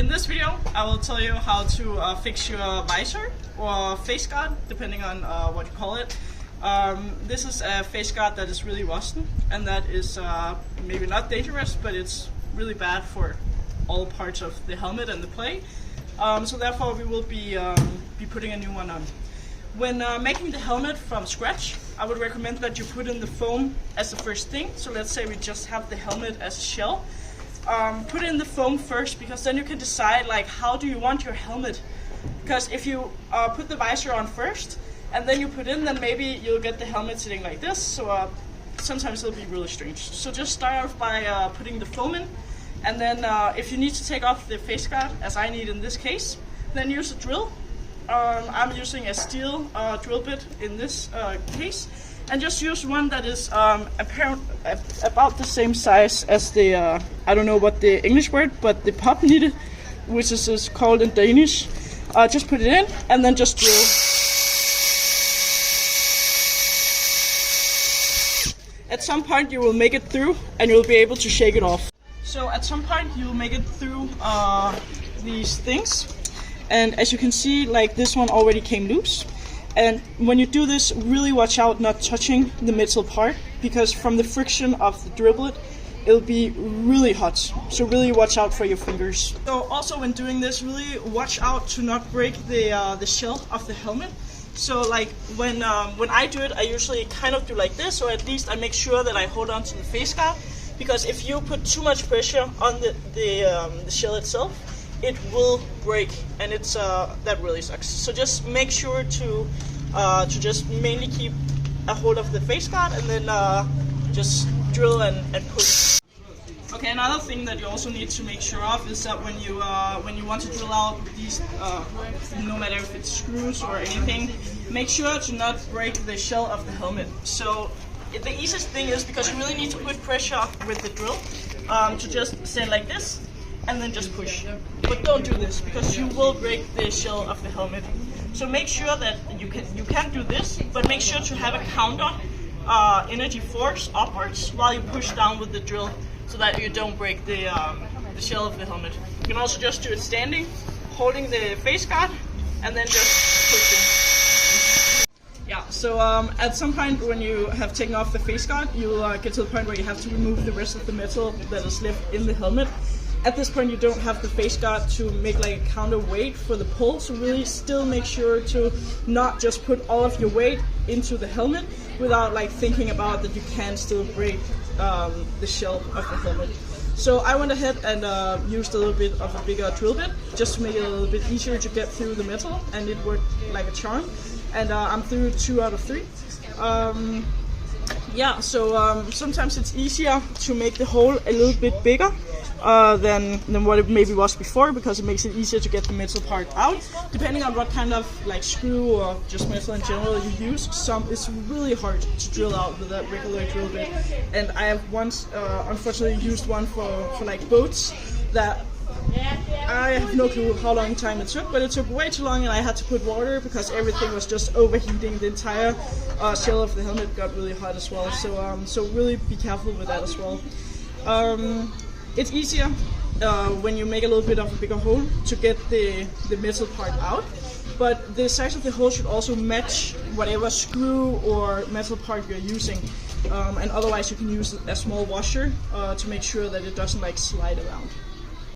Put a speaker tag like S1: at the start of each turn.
S1: In this video, I will tell you how to fix your visor or face guard, depending on what you call it. This is a face guard that is really rusted, and that is maybe not dangerous, but it's really bad for all parts of the helmet and the plate. So therefore, we will be putting a new one on. When making the helmet from scratch, I would recommend that you put in the foam as the first thing. So let's say we just have the helmet as a shell. Put in the foam first, because then you can decide like how do you want your helmet. Because if you put the visor on first and then you put in, then maybe you'll get the helmet sitting like this. So sometimes it'll be really strange. So just start off by putting the foam in, and then if you need to take off the face guard, as I need in this case, then use a drill. I'm using a steel drill bit in this case, and just use one that is about the same size as the, I don't know what the English word, but the pop needle, which is called in Danish. Just put it in and then just drill. At some point you will make it through and you'll be able to shake it off. So at some point you'll make it through these things. And as you can see, like this one already came loose. And when you do this, really watch out not touching the metal part, because from the friction of the drill bit, it'll be really hot. So really watch out for your fingers. So also when doing this, really watch out to not break the shell of the helmet. So like when I do it, I usually kind of do like this, or at least I make sure that I hold on to the face guard, because if you put too much pressure on the shell itself, it will break, and it's that really sucks. So just make sure to just mainly keep a hold of the face guard, and then just drill and push. Okay, another thing that you also need to make sure of is that when you want to drill out these, no matter if it's screws or anything, make sure to not break the shell of the helmet. So the easiest thing is, because you really need to put pressure with the drill, to just stand like this and then just push. But don't do this, because you will break the shell of the helmet. So make sure that you can do this, but make sure to have a counter energy force upwards while you push down with the drill, so that you don't break the shell of the helmet. You can also just do it standing, holding the face guard, and then just pushing. Yeah, so at some point when you have taken off the face guard, you'll get to the point where you have to remove the rest of the metal that is left in the helmet. At this point you don't have the face guard to make like a counterweight for the pull, so really still make sure to not just put all of your weight into the helmet without like thinking about that you can still break the shell of the helmet. So I went ahead and used a little bit of a bigger drill bit just to make it a little bit easier to get through the metal, and it worked like a charm. And I'm through 2 out of 3. Yeah, so sometimes it's easier to make the hole a little bit bigger than what it maybe was before, because it makes it easier to get the metal part out. Depending on what kind of like screw or just metal in general you use, it's really hard to drill out with a regular drill bit. And I have once unfortunately used one for like boats that I have no clue how long time it took, but it took way too long, and I had to put water because everything was just overheating. The entire shell of the helmet got really hot as well. So really be careful with that as well. It's easier when you make a little bit of a bigger hole to get the metal part out, but the size of the hole should also match whatever screw or metal part you're using. And otherwise you can use a small washer to make sure that it doesn't like slide around.